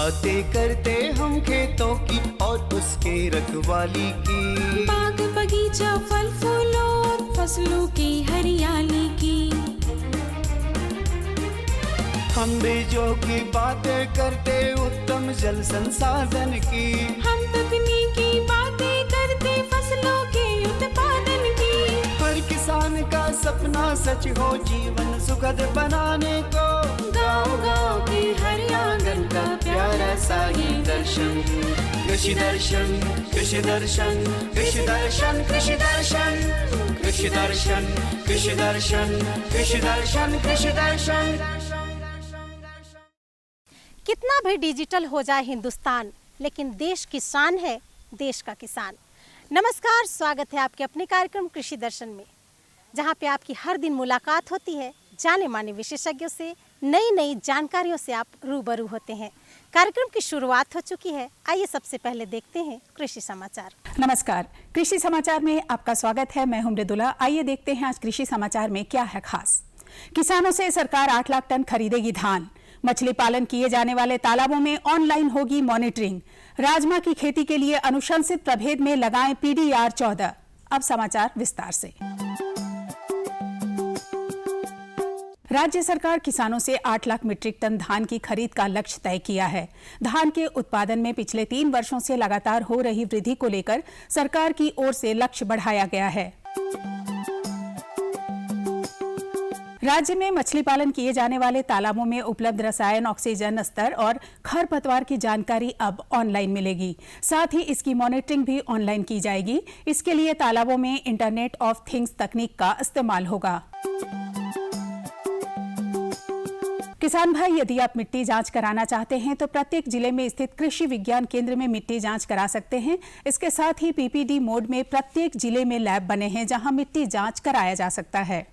बातें करते हम खेतों की और उसके रखवाली की, बाग बगीचा फल फूलों और फसलों की हरियाली की। हम बीजों की बातें करते उत्तम जल संसाधन की, हम तकनीकी बातें करते फसलों के उत्पादन की। हर किसान का सपना सच हो जीवन सुखद बनाने को, गाँव-गाँव के हर आंगन का प्यारा सा ये दर्शन। कृषि दर्शन, कृषि दर्शन, कृषि दर्शन, कृषि दर्शन, कृषि दर्शन, कृषि दर्शन, कृषि दर्शन, कृषि दर्शन। कितना भी डिजिटल हो जाए हिंदुस्तान, लेकिन देश की शान है देश का किसान। नमस्कार, स्वागत है आपके अपने कार्यक्रम कृषि दर्शन में, जहां पे आपकी हर दिन मुलाकात होती है जाने माने विशेषज्ञों से, नई नई जानकारियों से आप रूबरू होते हैं। कार्यक्रम की शुरुआत हो चुकी है। आइए सबसे पहले देखते हैं कृषि समाचार। नमस्कार, कृषि समाचार में आपका स्वागत है। मैं हूं मृदुला। आइए देखते हैं आज कृषि समाचार में क्या है खास। किसानों से सरकार 8 लाख टन खरीदेगी धान। मछली पालन किए जाने वाले तालाबों में ऑनलाइन होगी मॉनिटरिंग। राजमा की खेती के लिए अनुशंसित प्रभेद में लगाएं PDR 14। अब समाचार विस्तार से। राज्य सरकार किसानों से 8 लाख मीट्रिक टन धान की खरीद का लक्ष्य तय किया है। धान के उत्पादन में पिछले 3 वर्षों से लगातार हो रही वृद्धि को लेकर सरकार की ओर से लक्ष्य बढ़ाया गया है। राज्य में मछली पालन किए जाने वाले तालाबों में उपलब्ध रसायन, ऑक्सीजन स्तर और खरपतवार की जानकारी अब ऑनलाइन मिलेगी। साथ ही इसकी मॉनिटरिंग भी ऑनलाइन की जाएगी। इसके लिए तालाबों में इंटरनेट ऑफ थिंग्स तकनीक का इस्तेमाल होगा। किसान भाई, यदि आप मिट्टी जांच कराना चाहते हैं तो प्रत्येक जिले में स्थित कृषि विज्ञान केंद्र में मिट्टी जांच करा सकते हैं। इसके साथ ही PPD मोड में प्रत्येक जिले में लैब बने हैं जहां मिट्टी जांच कराया जा सकता है।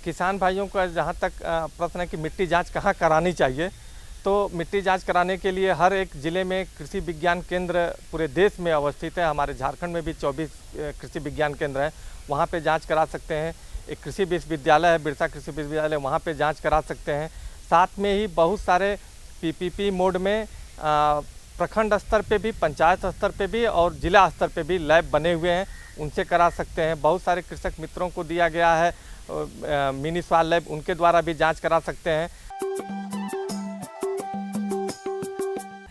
किसान भाइयों का जहां तक प्रश्न है कि मिट्टी जांच कहां करानी चाहिए, तो मिट्टी जांच कराने के लिए हर एक ज़िले में कृषि विज्ञान केंद्र पूरे देश में अवस्थित है। हमारे झारखंड में भी 24 कृषि विज्ञान केंद्र हैं, वहाँ पे जांच करा सकते हैं। एक कृषि विश्वविद्यालय है, बिरसा कृषि विश्वविद्यालय, वहाँ पे जांच करा सकते हैं। साथ में ही बहुत सारे PPP मोड में प्रखंड स्तर पे भी, पंचायत स्तर पे भी और जिला स्तर पे भी लैब बने हुए हैं, उनसे करा सकते हैं। बहुत सारे कृषक मित्रों को दिया गया है मिनी स्वाल लैब, उनके द्वारा भी जांच करा सकते हैं।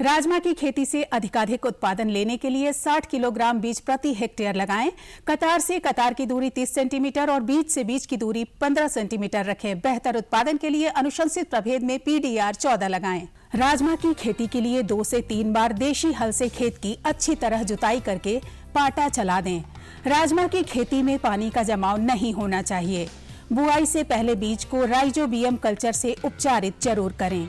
राजमा की खेती से अधिकाधिक उत्पादन लेने के लिए 60 किलोग्राम बीज प्रति हेक्टेयर लगाएं। कतार से कतार की दूरी 30 सेंटीमीटर और बीज से बीज की दूरी 15 सेंटीमीटर रखें। बेहतर उत्पादन के लिए अनुशंसित प्रभेद में PDR 14 लगाएं। राजमा की खेती के लिए 2 से 3 बार देशी हल से खेत की अच्छी तरह जुताई करके पाटा चला दें। राजमा की खेती में पानी का जमाव नहीं होना चाहिए। बुआई से पहले बीज को राइजोबियम कल्चर से उपचारित जरूर करें।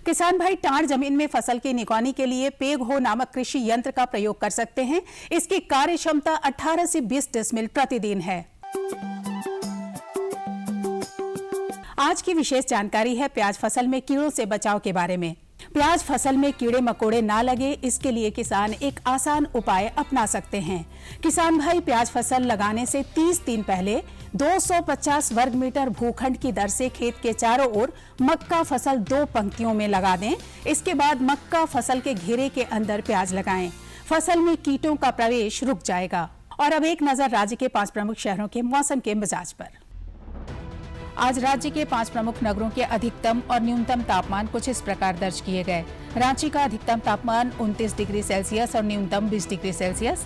किसान भाई, टांड जमीन में फसल की निगरानी के लिए पेगहो नामक कृषि यंत्र का प्रयोग कर सकते हैं। इसकी कार्य क्षमता 18 से 20 डेसिबल प्रतिदिन है। आज की विशेष जानकारी है प्याज फसल में कीड़ों से बचाव के बारे में। प्याज फसल में कीड़े मकोड़े ना लगे, इसके लिए किसान एक आसान उपाय अपना सकते हैं। किसान भाई, प्याज फसल लगाने से 30 दिन पहले 250 वर्ग मीटर भूखंड की दर से खेत के चारों ओर मक्का फसल 2 पंक्तियों में लगा दें। इसके बाद मक्का फसल के घेरे के अंदर प्याज लगाएं। फसल में कीटों का प्रवेश रुक जाएगा। और अब एक नजर राज्य के 5 प्रमुख शहरों के मौसम के मिजाज पर। आज राज्य के 5 प्रमुख नगरों के अधिकतम और न्यूनतम तापमान कुछ इस प्रकार दर्ज किए गए। रांची का अधिकतम तापमान 29 डिग्री सेल्सियस और न्यूनतम 20 डिग्री सेल्सियस।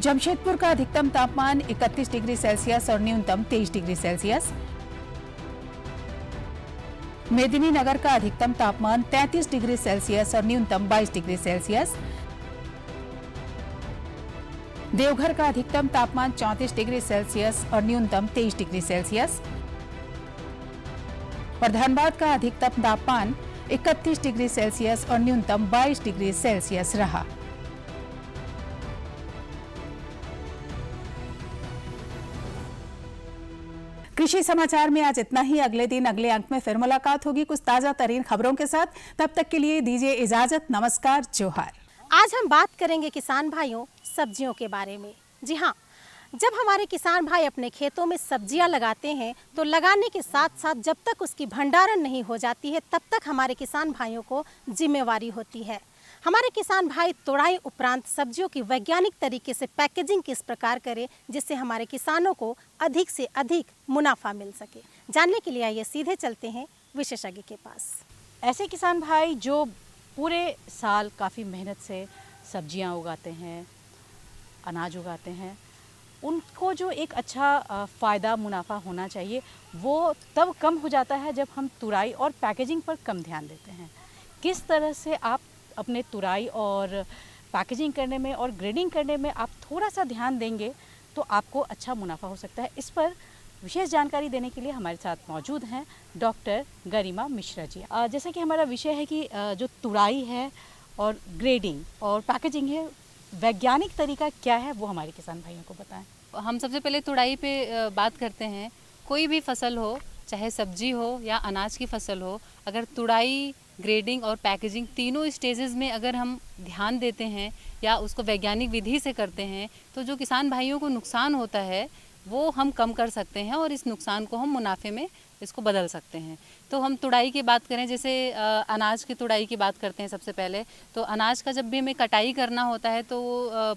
जमशेदपुर का अधिकतम तापमान 31 डिग्री सेल्सियस और न्यूनतम 23 डिग्री सेल्सियस। मेदिनीनगर का अधिकतम तापमान 33 डिग्री सेल्सियस और न्यूनतम 22 डिग्री सेल्सियस। देवघर का अधिकतम तापमान 34 डिग्री सेल्सियस और न्यूनतम 23 डिग्री सेल्सियस। और धनबाद का अधिकतम तापमान 31 डिग्री सेल्सियस और न्यूनतम 22 डिग्री सेल्सियस रहा। कृषि समाचार में आज इतना ही। अगले दिन अगले अंक में फिर मुलाकात होगी कुछ ताजा तरीन खबरों के साथ। तब तक के लिए दीजिए इजाजत। नमस्कार, जोहार। आज हम बात करेंगे किसान भाइयों सब्जियों के बारे में। जी हाँ, जब हमारे किसान भाई अपने खेतों में सब्जियां लगाते हैं तो लगाने के साथ साथ जब तक उसकी भंडारण नहीं हो जाती है तब तक हमारे किसान भाइयों को जिम्मेवारी होती है। हमारे किसान भाई तोड़ाई उपरांत सब्जियों की वैज्ञानिक तरीके से पैकेजिंग किस प्रकार करें जिससे हमारे किसानों को अधिक से अधिक मुनाफा मिल सके। जानने के लिए आइए सीधे चलते हैं विशेषज्ञ के पास। ऐसे किसान भाई जो पूरे साल काफ़ी मेहनत से सब्जियां उगाते हैं, अनाज उगाते हैं, उनको जो एक अच्छा फ़ायदा मुनाफा होना चाहिए वो तब कम हो जाता है जब हम तुराई और पैकेजिंग पर कम ध्यान देते हैं। किस तरह से आप अपने तुराई और पैकेजिंग करने में और ग्रेडिंग करने में आप थोड़ा सा ध्यान देंगे तो आपको अच्छा मुनाफा हो सकता है। इस पर विशेष जानकारी देने के लिए हमारे साथ मौजूद हैं डॉक्टर गरिमा मिश्रा जी। जैसा कि हमारा विषय है कि जो तुराई है और ग्रेडिंग और पैकेजिंग है, वैज्ञानिक तरीका क्या है वो हमारे किसान भाइयों को बताएं। हम सबसे पहले तुड़ाई पे बात करते हैं। कोई भी फसल हो, चाहे सब्जी हो या अनाज की फसल हो, अगर तुड़ाई, ग्रेडिंग और पैकेजिंग तीनों स्टेजेस में अगर हम ध्यान देते हैं या उसको वैज्ञानिक विधि से करते हैं तो जो किसान भाइयों को नुकसान होता है वो हम कम कर सकते हैं और इस नुकसान को हम मुनाफे में इसको बदल सकते हैं। तो हम तुड़ाई की बात करें, जैसे अनाज की तुड़ाई की बात करते हैं सबसे पहले। तो अनाज का जब भी हमें कटाई करना होता है तो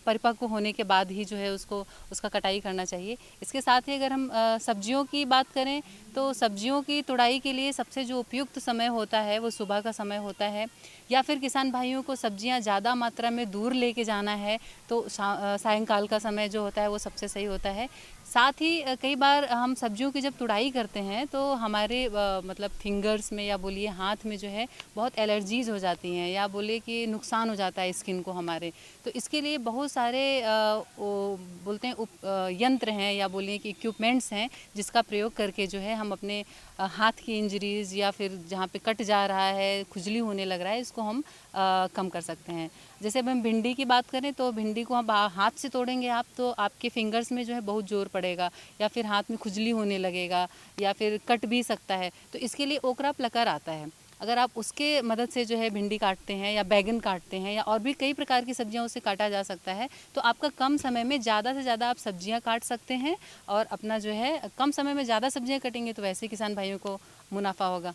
परिपक्व होने के बाद ही जो है उसका कटाई करना चाहिए। इसके साथ ही अगर हम सब्जियों की बात करें तो सब्जियों की तुड़ाई के लिए सबसे जो उपयुक्त समय होता है वो सुबह का समय होता है, या फिर किसान भाइयों को सब्जियां ज़्यादा मात्रा में दूर लेके जाना है तो सायंकाल का समय जो होता है वो सबसे सही होता है। साथ ही कई बार हम सब्जियों की जब तुड़ाई करते हैं तो हमारे मतलब फिंगर्स में या बोलिए हाथ में जो है बहुत एलर्जीज़ हो जाती हैं या बोलिए कि नुकसान हो जाता है स्किन को हमारे। तो इसके लिए बहुत सारे बोलते हैं यंत्र हैं या बोलिए कि इक्विपमेंट्स हैं जिसका प्रयोग करके जो है हम अपने हाथ की इंजरीज़ या फिर जहाँ पे कट जा रहा है, खुजली होने लग रहा है, इसको हम कम कर सकते हैं। जैसे अब हम भिंडी की बात करें तो भिंडी को हम हाथ से तोड़ेंगे आप तो आपके फिंगर्स में जो है बहुत जोर पड़ेगा या फिर हाथ में खुजली होने लगेगा या फिर कट भी सकता है। तो इसके लिए ओकरा प्लकर आता है, अगर आप उसके मदद से जो है भिंडी काटते हैं या बैगन काटते हैं या और भी कई प्रकार की सब्जियां उससे काटा जा सकता है तो आपका कम समय में ज़्यादा से ज़्यादा आप सब्जियां काट सकते हैं और अपना जो है कम समय में ज़्यादा सब्जियां कटेंगे तो वैसे किसान भाइयों को मुनाफा होगा।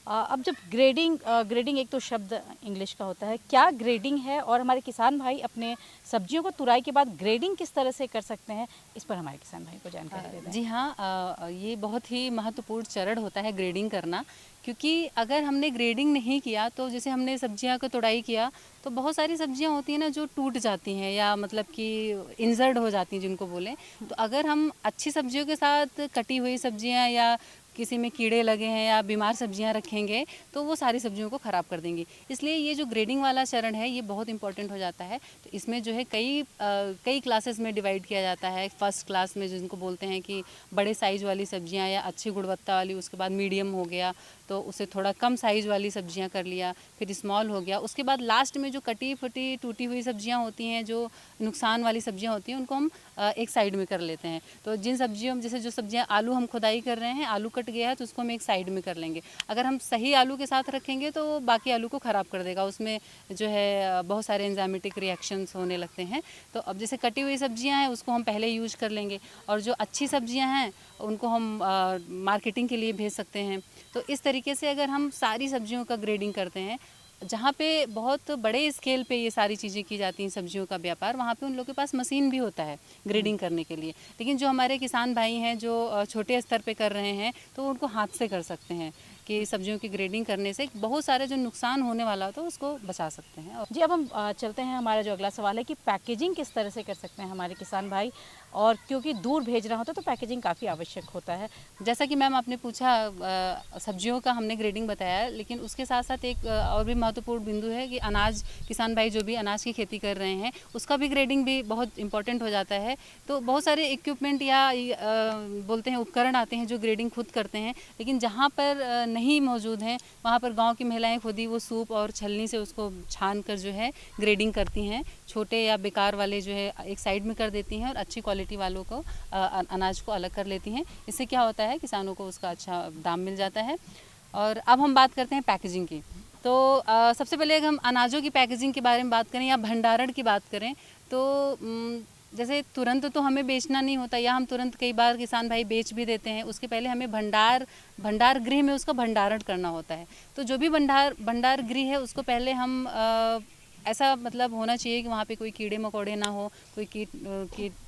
अब जब ग्रेडिंग एक तो शब्द इंग्लिश का होता है, क्या ग्रेडिंग है और हमारे किसान भाई अपने सब्जियों को तुराई के बाद ग्रेडिंग किस तरह से कर सकते हैं, इस पर हमारे किसान भाई को जानकारी दे दें। जी हाँ, ये बहुत ही महत्वपूर्ण चरण होता है ग्रेडिंग करना, क्योंकि अगर हमने ग्रेडिंग नहीं किया तो जैसे हमने सब्जियां को तुड़ाई किया तो बहुत सारी सब्जियां होती हैं ना जो टूट जाती हैं या मतलब कि इंजर्ड हो जाती हैं जिनको बोलें। तो अगर हम अच्छी सब्जियों के साथ कटी हुई सब्जियां या किसी में कीड़े लगे हैं या बीमार सब्जियां रखेंगे तो वो सारी सब्जियों को ख़राब कर देंगी। इसलिए ये जो ग्रेडिंग वाला चरण है ये बहुत इंपॉर्टेंट हो जाता है। तो इसमें जो है कई क्लासेस में डिवाइड किया जाता है। फर्स्ट क्लास में जिनको बोलते हैं कि बड़े साइज़ वाली सब्जियां या अच्छी गुणवत्ता वाली, उसके बाद मीडियम हो गया तो उसे थोड़ा कम साइज़ वाली सब्जियां कर लिया, फिर स्मॉल हो गया, उसके बाद लास्ट में जो कटी फटी टूटी हुई सब्जियां होती हैं, जो नुकसान वाली सब्जियां होती हैं, उनको हम एक साइड में कर लेते हैं। तो जिन सब्जियों जैसे जो सब्जियां आलू हम खुदाई कर रहे हैं, आलू कट गया है तो उसको हम एक साइड में कर लेंगे। अगर हम सही आलू के साथ रखेंगे तो बाकी आलू को ख़राब कर देगा, उसमें जो है बहुत सारे एंजाइमेटिक रिएक्शंस होने लगते हैं। तो अब जैसे कटी हुई सब्जियां हैं उसको हम पहले यूज कर लेंगे और जो अच्छी सब्जियां हैं उनको हम मार्केटिंग के लिए भेज सकते हैं। तो इस तरीके से अगर हम सारी सब्जियों का ग्रेडिंग करते हैं, जहाँ पे बहुत बड़े स्केल पे ये सारी चीज़ें की जाती हैं सब्जियों का व्यापार, वहाँ पे उन लोगों के पास मशीन भी होता है ग्रेडिंग करने के लिए। लेकिन जो हमारे किसान भाई हैं जो छोटे स्तर पे कर रहे हैं तो उनको हाथ से कर सकते हैं कि सब्जियों की ग्रेडिंग करने से बहुत सारे जो नुकसान होने वाला होता है उसको बचा सकते हैं। जी, अब हम चलते हैं, हमारा जो अगला सवाल है कि पैकेजिंग किस तरह से कर सकते हैं हमारे किसान भाई, और क्योंकि दूर भेजना होता है तो पैकेजिंग काफ़ी आवश्यक होता है। जैसा कि मैम आपने पूछा, सब्जियों का हमने ग्रेडिंग बताया, लेकिन उसके साथ साथ एक और भी महत्वपूर्ण बिंदु है कि अनाज, किसान भाई जो भी अनाज की खेती कर रहे हैं उसका भी ग्रेडिंग भी बहुत इंपॉर्टेंट हो जाता है। तो बहुत सारे इक्विपमेंट या बोलते हैं उपकरण आते हैं जो ग्रेडिंग खुद करते हैं, लेकिन जहाँ पर नहीं मौजूद हैं वहाँ पर गांव की महिलाएं खुद ही वो सूप और छलनी से उसको छान कर जो है ग्रेडिंग करती हैं। छोटे या बेकार वाले जो है एक साइड में कर देती हैं और अच्छी क्वालिटी वालों को अनाज को अलग कर लेती हैं। इससे क्या होता है, किसानों को उसका अच्छा दाम मिल जाता है। और अब हम बात करते हैं पैकेजिंग की। तो सबसे पहले अगर हम अनाजों की पैकेजिंग के बारे में बात करें या भंडारण की बात करें तो जैसे तुरंत तो हमें बेचना नहीं होता, या हम तुरंत कई बार किसान भाई बेच भी देते हैं, उसके पहले हमें भंडार गृह में उसका भंडारण करना होता है। तो जो भी भंडार गृह है उसको पहले हम ऐसा मतलब होना चाहिए कि वहाँ पे कोई कीड़े मकोड़े ना हो, कोई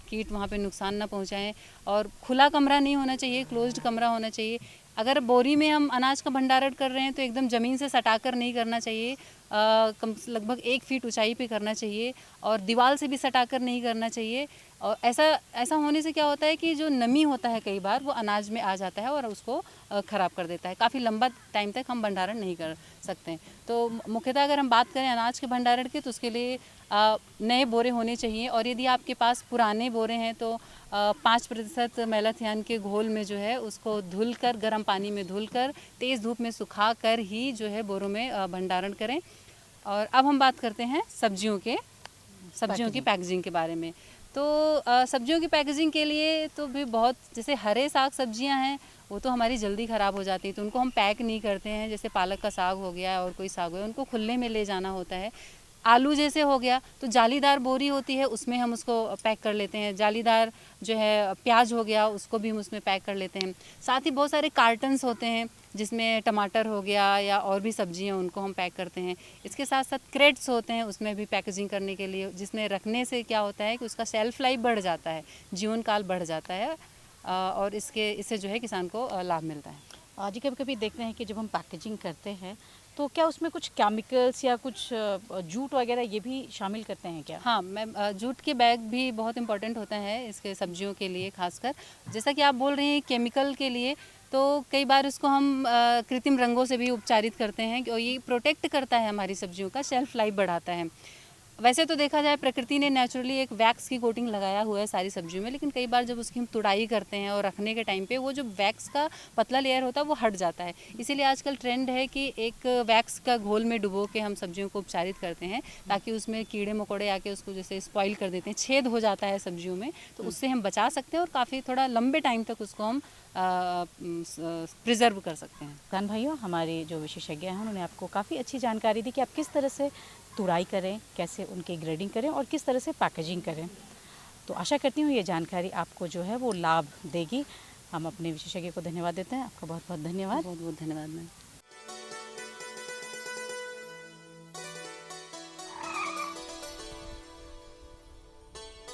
कीट वहाँ पे नुकसान ना पहुँचाएं, और खुला कमरा नहीं होना चाहिए, क्लोज्ड कमरा होना चाहिए। अगर बोरी में हम अनाज का भंडारण कर रहे हैं तो एकदम ज़मीन से सटाकर नहीं करना चाहिए, लगभग 1 फीट ऊंचाई पे करना चाहिए, और दीवार से भी सटाकर नहीं करना चाहिए। और ऐसा होने से क्या होता है कि जो नमी होता है कई बार वो अनाज में आ जाता है और उसको ख़राब कर देता है। काफ़ी लंबा टाइम तक हम भंडारण नहीं कर सकते हैं। तो मुख्यतः अगर हम बात करें अनाज के भंडारण की, तो उसके लिए नए बोरे होने चाहिए, और यदि आपके पास पुराने बोरे हैं तो 5% मैलाथियन के घोल में जो है उसको धुलकर, गर्म पानी में धुलकर, तेज़ धूप में सुखा कर ही जो है बोरों में भंडारण करें। और अब हम बात करते हैं सब्जियों की पैकेजिंग के बारे में। तो सब्जियों की पैकेजिंग के लिए तो भी बहुत, जैसे हरे साग सब्जियां हैं वो तो हमारी जल्दी ख़राब हो जाती है, तो उनको हम पैक नहीं करते हैं। जैसे पालक का साग हो गया और कोई साग हो गया, उनको खुले में ले जाना होता है। आलू जैसे हो गया तो जालीदार बोरी होती है, उसमें हम उसको पैक कर लेते हैं। जालीदार जो है प्याज हो गया, उसको भी हम उसमें पैक कर लेते हैं। साथ ही बहुत सारे कार्टन्स होते हैं जिसमें टमाटर हो गया या और भी सब्जियां, उनको हम पैक करते हैं। इसके साथ साथ क्रेट्स होते हैं, उसमें भी पैकेजिंग करने के लिए, जिसमें रखने से क्या होता है कि उसका शेल्फ लाइफ बढ़ जाता है, जीवन काल बढ़ जाता है, और इससे जो है किसान को लाभ मिलता है। आज कभी कभी देखते हैं कि जब हम पैकेजिंग करते हैं तो क्या उसमें कुछ केमिकल्स या कुछ जूट वगैरह ये भी शामिल करते हैं क्या? हाँ मैम, जूट के बैग भी बहुत इम्पोर्टेंट होता है इसके सब्जियों के लिए खासकर। जैसा कि आप बोल रहे हैं केमिकल के लिए, तो कई बार उसको हम कृत्रिम रंगों से भी उपचारित करते हैं, और ये प्रोटेक्ट करता है हमारी सब्जियों का, शेल्फ लाइफ बढ़ाता है। वैसे तो देखा जाए प्रकृति ने नेचुरली एक वैक्स की कोटिंग लगाया हुआ है सारी सब्जियों में, लेकिन कई बार जब उसकी हम तुड़ाई करते हैं और रखने के टाइम पे वो जो वैक्स का पतला लेयर होता है वो हट जाता है। इसीलिए आजकल ट्रेंड है कि एक वैक्स का घोल में डुबो के हम सब्जियों को उपचारित करते हैं, ताकि उसमें कीड़े मकोड़े आके उसको जैसे स्पॉइल कर देते हैं, छेद हो जाता है सब्जियों में, तो उससे हम बचा सकते हैं और काफ़ी थोड़ा लंबे टाइम तक उसको हम प्रिजर्व कर सकते हैं। किसान भाइयों, हमारे जो विशेषज्ञ हैं उन्होंने आपको काफ़ी अच्छी जानकारी दी कि आप किस तरह से तुड़ाई करें, कैसे उनकी ग्रेडिंग करें और किस तरह से पैकेजिंग करें। तो आशा करती हूँ ये जानकारी आपको जो है वो लाभ देगी। हम अपने विशेषज्ञ को धन्यवाद देते हैं। आपका बहुत बहुत धन्यवाद। बहुत बहुत धन्यवाद मैम।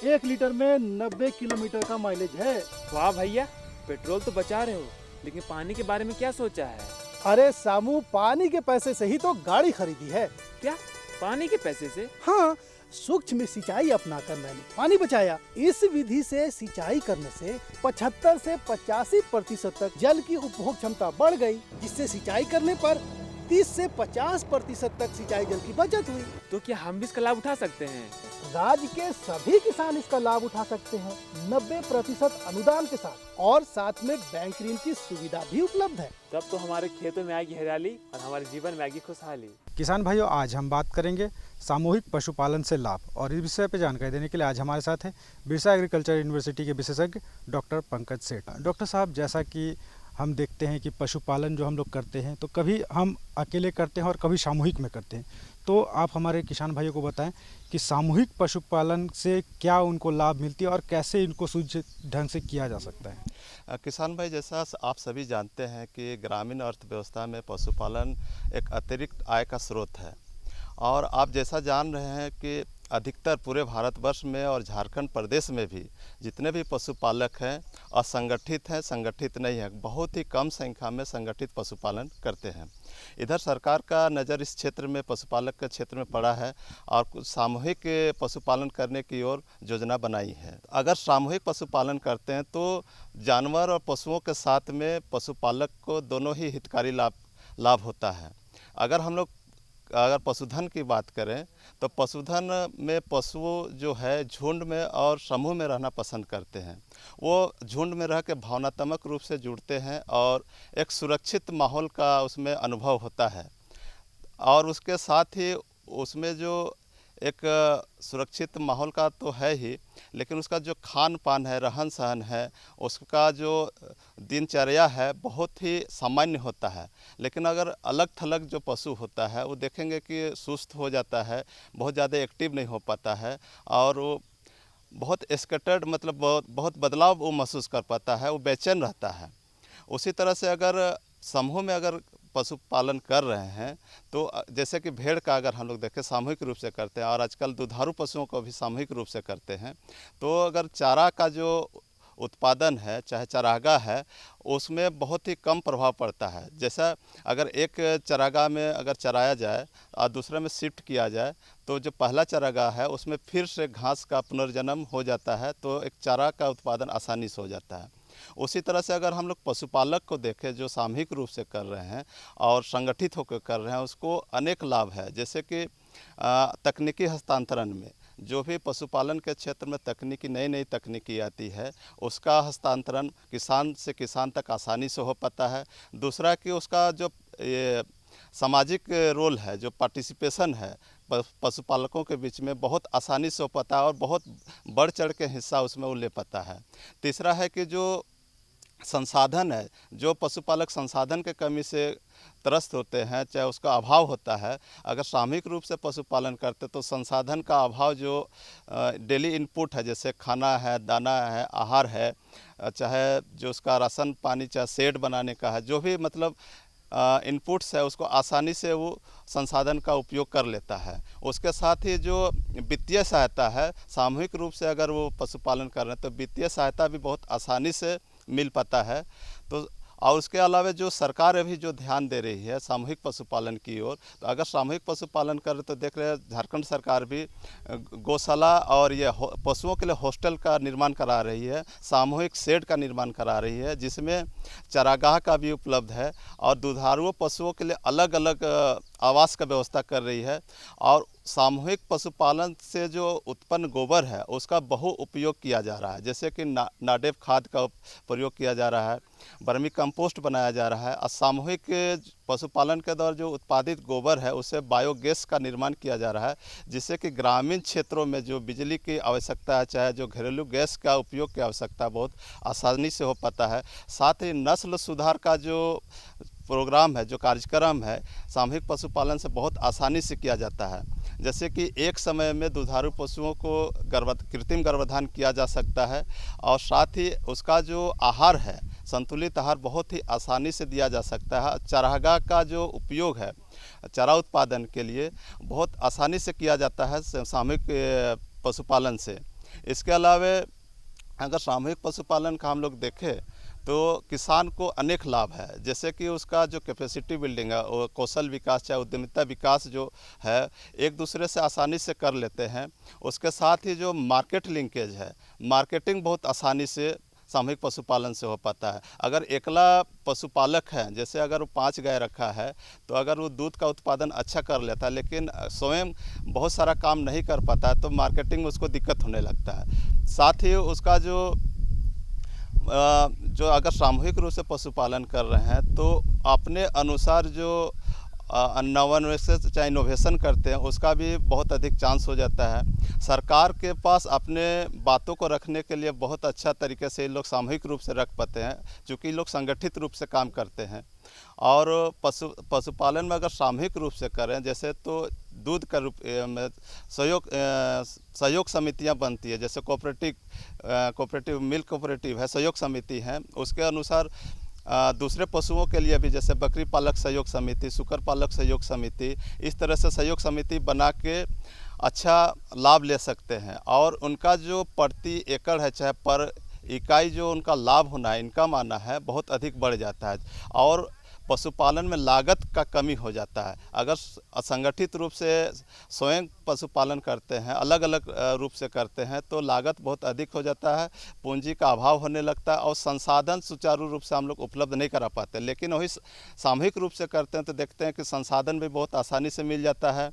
एक लीटर में 90 किलोमीटर का माइलेज है। वाह भैया, पेट्रोल तो बचा रहे हो, लेकिन पानी के बारे में क्या सोचा है? अरे सामू, पानी के पैसे से ही तो गाड़ी खरीदी है। क्या पानी के पैसे से? हाँ, सूक्ष्म सिंचाई अपनाकर मैंने पानी बचाया। इस विधि से सिंचाई करने से 75 से 85% तक जल की उपभोग क्षमता बढ़ गई, जिससे सिंचाई करने पर 30 से 50% तक सिंचाई जल की बचत हुई। तो क्या हम भी इसका लाभ उठा सकते हैं? राज्य के सभी किसान इसका लाभ उठा सकते हैं 90% अनुदान के साथ, और साथ में बैंक ऋण की सुविधा भी उपलब्ध है। तब तो हमारे खेतों में आएगी हरियाली और हमारे जीवन में आएगी खुशहाली। किसान भाइयों, आज हम बात करेंगे सामूहिक पशुपालन से लाभ, और इस विषय पर जानकारी देने के लिए आज हमारे साथ है बिरसा एग्रीकल्चर यूनिवर्सिटी के विशेषज्ञ डॉक्टर पंकज सेठ। डॉक्टर साहब, जैसा कि हम देखते हैं कि पशुपालन जो हम लोग करते हैं तो कभी हम अकेले करते हैं और कभी सामूहिक में करते हैं, तो आप हमारे किसान भाइयों को बताएं कि सामूहिक पशुपालन से क्या उनको लाभ मिलती है और कैसे इनको सुचारू ढंग से किया जा सकता है। किसान भाई, जैसा आप सभी जानते हैं कि ग्रामीण अर्थव्यवस्था में पशुपालन एक अतिरिक्त आय का स्रोत है, और आप जैसा जान रहे हैं कि अधिकतर पूरे भारतवर्ष में और झारखंड प्रदेश में भी जितने भी पशुपालक हैं असंगठित हैं, संगठित नहीं है। बहुत ही कम संख्या में संगठित पशुपालन करते हैं। इधर सरकार का नज़र इस क्षेत्र में, पशुपालक के क्षेत्र में पड़ा है, और कुछ सामूहिक पशुपालन करने की ओर योजना बनाई है। अगर सामूहिक पशुपालन करते हैं तो जानवर और पशुओं के साथ में पशुपालक को दोनों ही हितकारी लाभ होता है। अगर पशुधन की बात करें तो पशुधन में पशुओं जो है झुंड में और समूह में रहना पसंद करते हैं। वो झुंड में रह के भावनात्मक रूप से जुड़ते हैं और एक सुरक्षित माहौल का उसमें अनुभव होता है, और उसके साथ ही उसमें जो एक सुरक्षित माहौल का तो है ही, लेकिन उसका जो खान पान है, रहन सहन है, उसका जो दिनचर्या है बहुत ही सामान्य होता है। लेकिन अगर अलग थलग जो पशु होता है वो देखेंगे कि सुस्त हो जाता है, बहुत ज़्यादा एक्टिव नहीं हो पाता है, और वो बहुत स्कैटर्ड, मतलब बहुत बदलाव वो महसूस कर पाता है, वो बेचैन रहता है। उसी तरह से अगर समूह में अगर पशुपालन कर रहे हैं तो जैसे कि भेड़ का अगर हम लोग देखें सामूहिक रूप से करते हैं, और आजकल दुधारू पशुओं को भी सामूहिक रूप से करते हैं, तो अगर चारा का जो उत्पादन है, चाहे चरागाह है, उसमें बहुत ही कम प्रभाव पड़ता है। जैसा अगर एक चरागाह में अगर चराया जाए और दूसरे में शिफ्ट किया जाए तो जो पहला चरागाह है उसमें फिर से घास का पुनर्जन्म हो जाता है, तो एक चारा का उत्पादन आसानी से हो जाता है। उसी तरह से अगर हम लोग पशुपालक को देखें जो सामूहिक रूप से कर रहे हैं और संगठित होकर कर रहे हैं, उसको अनेक लाभ है। जैसे कि तकनीकी हस्तांतरण में जो भी पशुपालन के क्षेत्र में तकनीकी नई तकनीकी आती है, उसका हस्तांतरण किसान से किसान तक आसानी से हो पाता है। दूसरा कि उसका जो ये सामाजिक रोल है, जो पार्टिसिपेशन है पशुपालकों के बीच में, बहुत आसानी से हो पाता है और बहुत बढ़ चढ़ के हिस्सा उसमें वो ले पाता है। तीसरा है कि जो संसाधन है, जो पशुपालक संसाधन के कमी से त्रस्त होते हैं, चाहे उसका अभाव होता है, अगर सामूहिक रूप से पशुपालन करते तो संसाधन का अभाव जो डेली इनपुट है, जैसे खाना है, दाना है, आहार है, चाहे जो उसका राशन पानी, चाहे शेड बनाने का है, जो भी मतलब इनपुट्स है, उसको आसानी से वो संसाधन का उपयोग कर लेता है। उसके साथ ही जो वित्तीय सहायता है, सामूहिक रूप से अगर वो पशुपालन कर रहे हैं तो वित्तीय सहायता भी बहुत आसानी से मिल पाता है। तो और उसके अलावा जो सरकार अभी जो ध्यान दे रही है सामूहिक पशुपालन की ओर, तो अगर सामूहिक पशुपालन कर रहे तो देख रहे हैं झारखंड सरकार भी गौशाला और ये पशुओं के लिए हॉस्टल का निर्माण करा रही है, सामूहिक शेड का निर्माण करा रही है, जिसमें चरागाह का भी उपलब्ध है और दुधारू पशुओं के लिए अलग अलग आवास का व्यवस्था कर रही है। और सामूहिक पशुपालन से जो उत्पन्न गोबर है उसका बहु उपयोग किया जा रहा है, जैसे कि नाडेप खाद का प्रयोग किया जा रहा है, वर्मी कंपोस्ट बनाया जा रहा है। और सामूहिक पशुपालन के दौरान जो उत्पादित गोबर है उससे बायोगैस का निर्माण किया जा रहा है, जिससे कि ग्रामीण क्षेत्रों में जो बिजली की आवश्यकता है, चाहे जो घरेलू गैस का उपयोग की आवश्यकता, बहुत आसानी से हो पाता है। साथ ही नस्ल सुधार का जो प्रोग्राम है, जो कार्यक्रम है, सामूहिक पशुपालन से बहुत आसानी से किया जाता है। जैसे कि एक समय में दुधारू पशुओं को कृत्रिम गर्भाधान किया जा सकता है और साथ ही उसका जो आहार है, संतुलित आहार बहुत ही आसानी से दिया जा सकता है। चरागाह का जो उपयोग है चारा उत्पादन के लिए बहुत आसानी से किया जाता है सामूहिक पशुपालन से। इसके अलावा अगर सामूहिक पशुपालन का हम लोग देखें तो किसान को अनेक लाभ है, जैसे कि उसका जो कैपेसिटी बिल्डिंग है, वो कौशल विकास चाहे उद्यमिता विकास जो है एक दूसरे से आसानी से कर लेते हैं। उसके साथ ही जो मार्केट लिंकेज है, मार्केटिंग बहुत आसानी से सामूहिक पशुपालन से हो पाता है। अगर एकला पशुपालक है, जैसे अगर वो 5 गाय रखा है तो अगर वो दूध का उत्पादन अच्छा कर लेता है लेकिन स्वयं बहुत सारा काम नहीं कर पाता है तो मार्केटिंग में उसको दिक्कत होने लगता है। साथ ही उसका जो अगर सामूहिक रूप से पशुपालन कर रहे हैं तो अपने अनुसार जो नवान्वेषण चाहे इनोवेशन करते हैं उसका भी बहुत अधिक चांस हो जाता है। सरकार के पास अपने बातों को रखने के लिए बहुत अच्छा तरीके से लोग सामूहिक रूप से रख पाते हैं, क्योंकि लोग संगठित रूप से काम करते हैं। और पशुपालन में अगर सामूहिक रूप से करें, जैसे तो दूध का रूप में सहयोग समितियां बनती है, जैसे कोऑपरेटिव मिल्क कोऑपरेटिव है, सहयोग समिति है, उसके अनुसार दूसरे पशुओं के लिए भी जैसे बकरी पालक सहयोग समिति, सुकर पालक सहयोग समिति, इस तरह से सहयोग समिति बना के अच्छा लाभ ले सकते हैं। और उनका जो प्रति एकड़ है, चाहे पर इकाई जो उनका लाभ होना है, इनकम आना है, बहुत अधिक बढ़ जाता है और पशुपालन में लागत का कमी हो जाता है। अगर असंगठित रूप से स्वयं पशुपालन करते हैं, अलग अलग रूप से करते हैं तो लागत बहुत अधिक हो जाता है, पूंजी का अभाव होने लगता है और संसाधन सुचारू रूप से हम लोग उपलब्ध नहीं करा पाते। लेकिन वही सामूहिक रूप से करते हैं तो देखते हैं कि संसाधन भी बहुत आसानी से मिल जाता है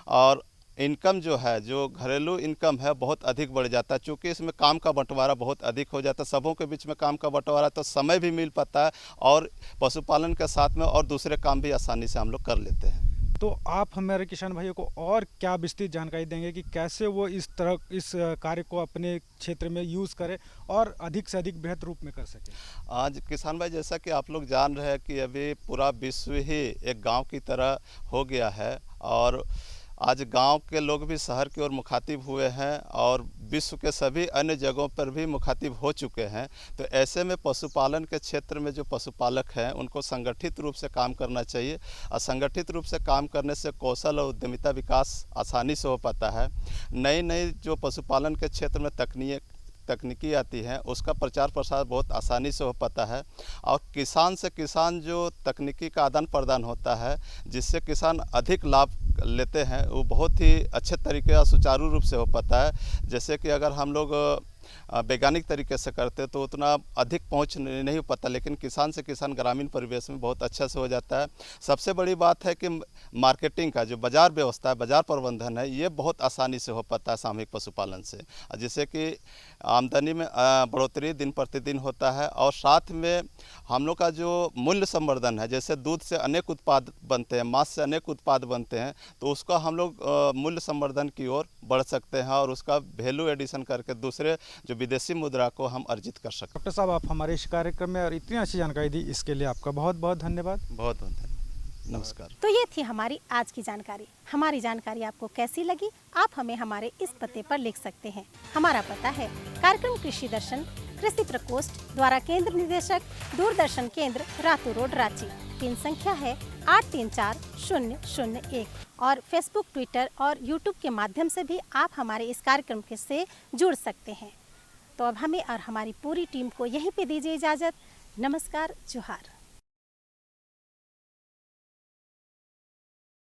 और इनकम जो है, जो घरेलू इनकम है, बहुत अधिक बढ़ जाता है। चूँकि इसमें काम का बंटवारा बहुत अधिक हो जाता है, सबों के बीच में काम का बंटवारा, तो समय भी मिल पाता है और पशुपालन के साथ में और दूसरे काम भी आसानी से हम लोग कर लेते हैं। तो आप हमारे किसान भाइयों को और क्या विस्तृत जानकारी देंगे कि कैसे वो इस कार्य को अपने क्षेत्र में यूज़ करें और अधिक से अधिक बेहतर रूप में कर सकें? आज किसान भाई, जैसा कि आप लोग जान रहे हैं कि अभी पूरा विश्व ही एक गाँव की तरह हो गया है और आज गांव के लोग भी शहर की ओर मुखातिब हुए हैं और विश्व के सभी अन्य जगहों पर भी मुखातिब हो चुके हैं। तो ऐसे में पशुपालन के क्षेत्र में जो पशुपालक हैं उनको संगठित रूप से काम करना चाहिए और संगठित रूप से काम करने से कौशल और उद्यमिता विकास आसानी से हो पाता है। नई नई जो पशुपालन के क्षेत्र में तकनीकी आती है उसका प्रचार प्रसार बहुत आसानी से हो पाता है और किसान से किसान जो तकनीकी का आदान प्रदान होता है जिससे किसान अधिक लाभ लेते हैं वो बहुत ही अच्छे तरीके और सुचारू रूप से हो पाता है। जैसे कि अगर हम लोग वैज्ञानिक तरीके से करते तो उतना अधिक पहुंच नहीं हो पाता, लेकिन किसान से किसान ग्रामीण परिवेश में बहुत अच्छा से हो जाता है। सबसे बड़ी बात है कि मार्केटिंग का जो बाज़ार व्यवस्था है, बाज़ार प्रबंधन है, ये बहुत आसानी से हो पाता है सामूहिक पशुपालन से, जिससे कि आमदनी में बढ़ोतरी दिन प्रतिदिन होता है और साथ में हम लोग का जो मूल्य संवर्धन है, जैसे दूध से अनेक उत्पाद बनते हैं, मांस से अनेक उत्पाद बनते हैं, तो उसका हम लोग मूल्य संवर्धन की ओर बढ़ सकते हैं और उसका वैल्यू एडिशन करके दूसरे जो विदेशी मुद्रा को हम अर्जित कर सकते हैं। डॉक्टर साहब, आप हमारे इस कार्यक्रम में और इतनी अच्छी जानकारी दी, इसके लिए आपका बहुत बहुत धन्यवाद। बहुत बहुत धन्यवाद। नमस्कार। तो ये थी हमारी आज की जानकारी। हमारी जानकारी आपको कैसी लगी, आप हमें हमारे इस पते पर लिख सकते हैं। हमारा पता है कार्यक्रम कृषि दर्शन, कृषि प्रकोष्ठ द्वारा केंद्र निदेशक, दूरदर्शन केंद्र, रातू रोड, रांची। पिन संख्या है 834001 और फेसबुक, ट्विटर और यूट्यूब के माध्यम से भी आप हमारे इस कार्यक्रम से जुड़ सकते हैं। तो अब हमें और हमारी पूरी टीम को यहीं पे दीजिए इजाज़त। नमस्कार, जोहार।